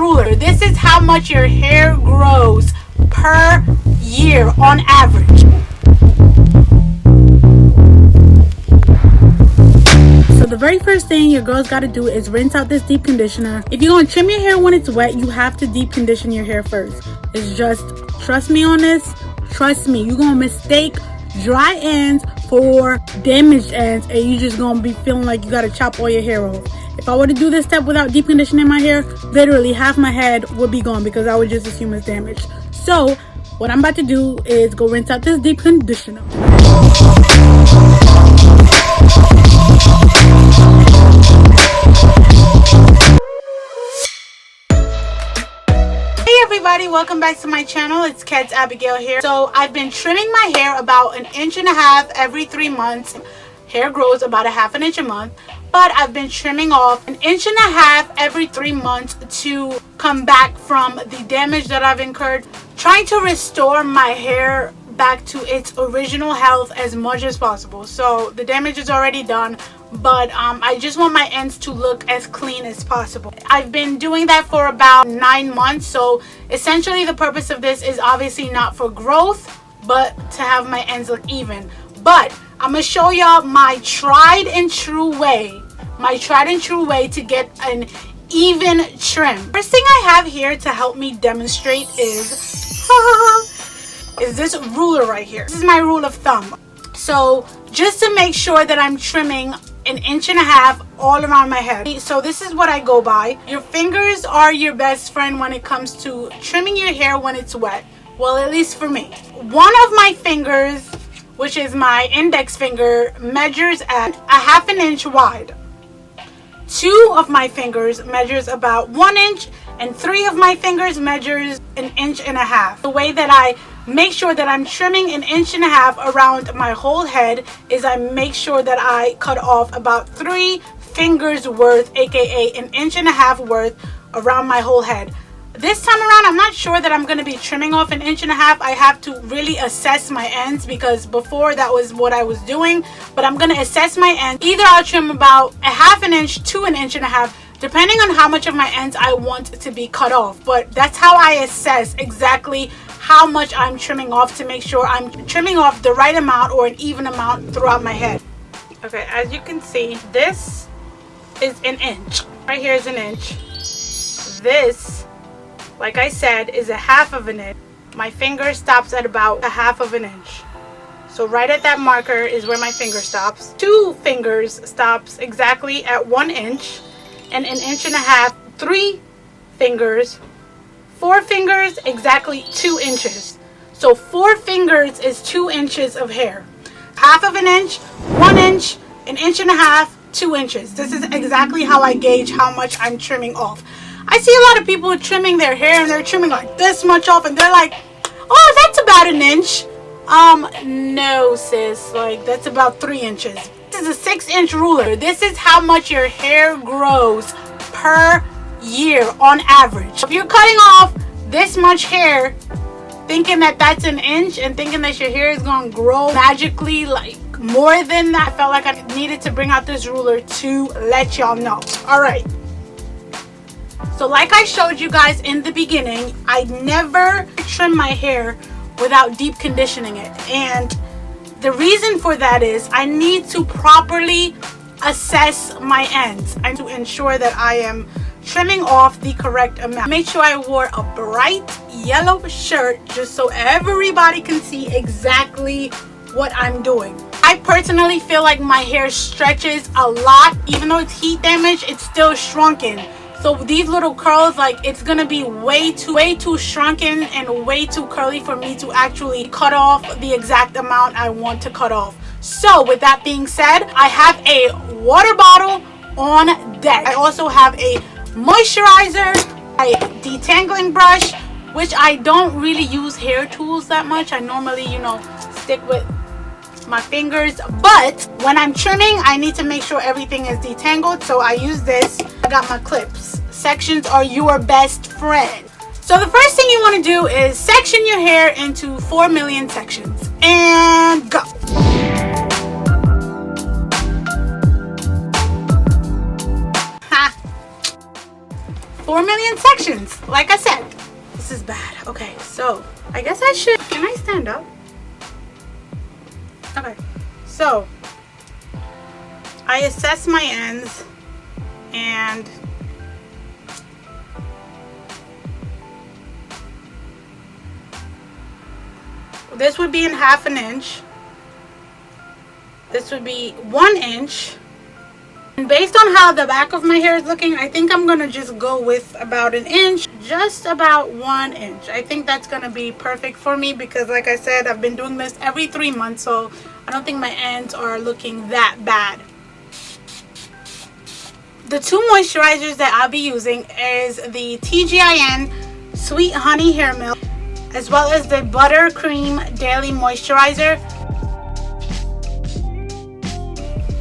ruler. This is how much your hair grows per year on average. So the very first thing your girl's got to do is rinse out this deep conditioner. If you're going to trim your hair when it's wet, you have to deep condition your hair first. It's just, trust me on this, trust me, you're going to mistake dry ends for damaged ends, and you're just going to be feeling like you got to chop all your hair off. If I were to do this step without deep conditioning my hair, literally half my head would be gone because I would just assume it's damaged. So what I'm about to do is go rinse out this deep conditioner. Everybody, welcome back to my channel. It's Keds Abigail here. So I've been trimming my hair about 1.5 inches every 3 months. Hair grows about 1/2 inch a month, but I've been trimming off 1.5 inches every 3 months to come back from the damage that I've incurred, trying to restore my hair back to its original health as much as possible. So the damage is already done, but I just want my ends to look as clean as possible. I've been doing that for about 9 months. So essentially the purpose of this is obviously not for growth, but to have my ends look even. But I'm gonna show y'all my tried and true way to get an even trim. First thing I have here to help me demonstrate is this ruler right here. This is my rule of thumb. So just to make sure that I'm trimming 1.5 inches all around my head. So this is what I go by. Your fingers are your best friend when it comes to trimming your hair when it's wet. Well, at least for me. One of my fingers, which is my index finger, measures at 1/2 inch wide. 2 of my fingers measures about 1 inch, and 3 of my fingers measures 1.5 inches. The way that I make sure that I'm trimming 1.5 inches around my whole head is I make sure that I cut off about 3 fingers worth, aka 1.5 inches worth around my whole head. This time around, I'm not sure that I'm going to be trimming off 1.5 inches. I have to really assess my ends because before that was what I was doing. But I'm going to assess my ends. Either I'll trim about 1/2 inch to 1.5 inches, depending on how much of my ends I want to be cut off. But that's how I assess exactly how much I'm trimming off to make sure I'm trimming off the right amount or an even amount throughout my head. Okay, as you can see, this is 1 inch. Right here is 1 inch. This, like I said, is 1/2 inch. My finger stops at about 1/2 inch. So right at that marker is where my finger stops. 2 fingers stops exactly at 1 inch, and 1.5 inches. 3 fingers, 4 fingers, exactly 2 inches. So 4 fingers is 2 inches of hair. 1/2 inch, 1 inch, 1.5 inches, 2 inches. This is exactly how I gauge how much I'm trimming off. I see a lot of people trimming their hair and they're trimming like this much off and they're like, oh, that's about 1 inch. No sis, like that's about 3 inches. This is a 6-inch ruler. This is how much your hair grows per year on average. If you're cutting off this much hair thinking that that's 1 inch and thinking that your hair is going to grow magically like more than that, I felt like I needed to bring out this ruler to let y'all know. All right. So like I showed you guys in the beginning, I never trim my hair without deep conditioning it. And the reason for that is I need to properly assess my ends and to ensure that I am trimming off the correct amount. Make sure I wore a bright yellow shirt just so everybody can see exactly what I'm doing. I personally feel like my hair stretches a lot. Even though it's heat damage, it's still shrunken. So these little curls, like it's gonna be way too shrunken and way too curly for me to actually cut off the exact amount I want to cut off. So with that being said, I have a water bottle on deck. I also have a moisturizer, a detangling brush, which I don't really use hair tools that much. I normally, stick with my fingers, but when I'm trimming I need to make sure everything is detangled, so I use this. I got my clips. Sections are your best friend. So the first thing you want to do is section your hair into 4 million sections and go. 4 million sections. Like I said, this is bad. Okay, so I guess I should, can I stand up? Okay, so I assess my ends, and this would be in 1/2 inch. This would be 1 inch. And based on how the back of my hair is looking, I think I'm gonna just go with about 1 inch, just about 1 inch. I think that's gonna be perfect for me because, like I said, I've been doing this every 3 months, so I don't think my ends are looking that bad. The 2 moisturizers that I'll be using is the TGIN Sweet Honey Hair Milk, as well as the Buttercream Daily Moisturizer.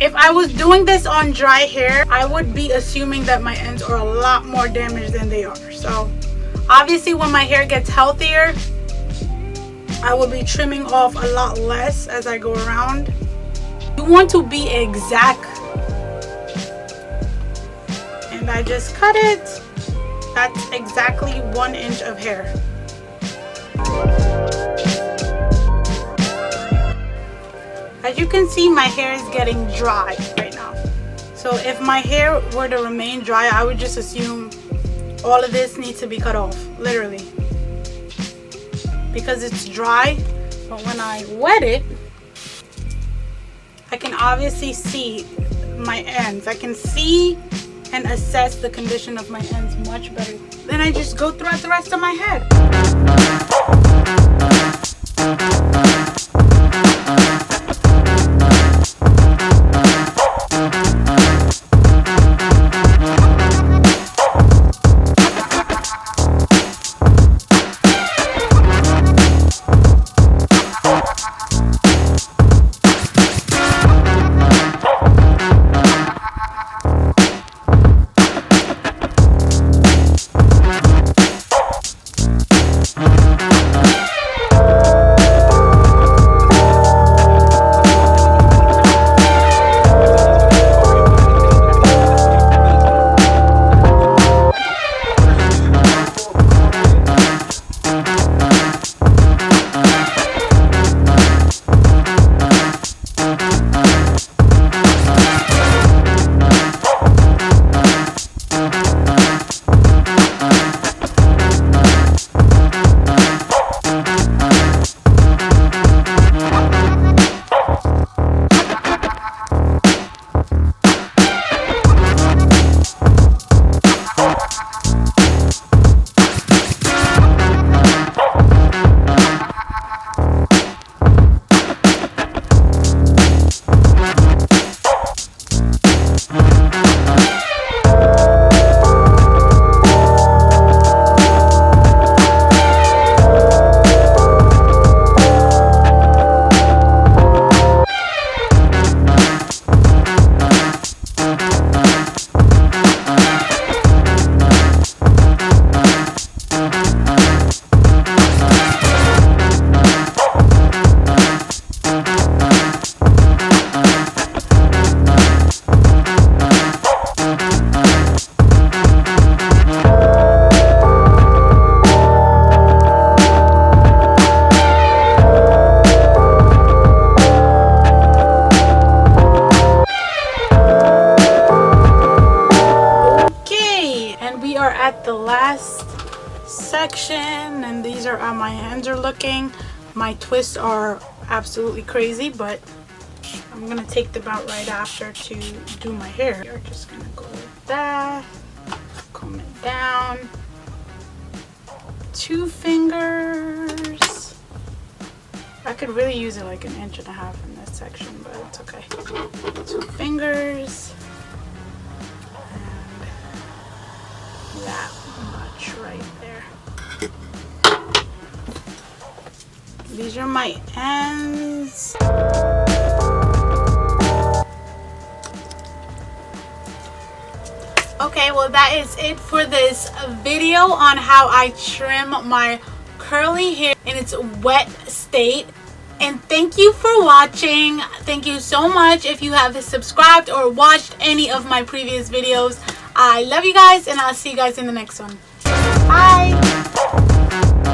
If I was doing this on dry hair, I would be assuming that my ends are a lot more damaged than they are. So obviously when my hair gets healthier, I will be trimming off a lot less as I go around. You want to be exact. And I just cut it. That's exactly 1 inch of hair. As you can see, my hair is getting dry right now. So if my hair were to remain dry, I would just assume all of this needs to be cut off, literally. Because it's dry, but when I wet it, I can obviously see my ends. I can see and assess the condition of my ends much better. Then I just go throughout the rest of my head. The last section, and these are how my hands are looking. My twists are absolutely crazy, but I'm gonna take them out right after to do my hair. You're just gonna go like that, comb it down, 2 fingers. I could really use it like 1.5 inches in this section, but it's okay. 2 fingers. That much right there. These are my ends. Okay, well that is it for this video on how I trim my curly hair in its wet state. And thank you for watching. Thank you so much if you have subscribed or watched any of my previous videos. I love you guys, and I'll see you guys in the next one. Bye.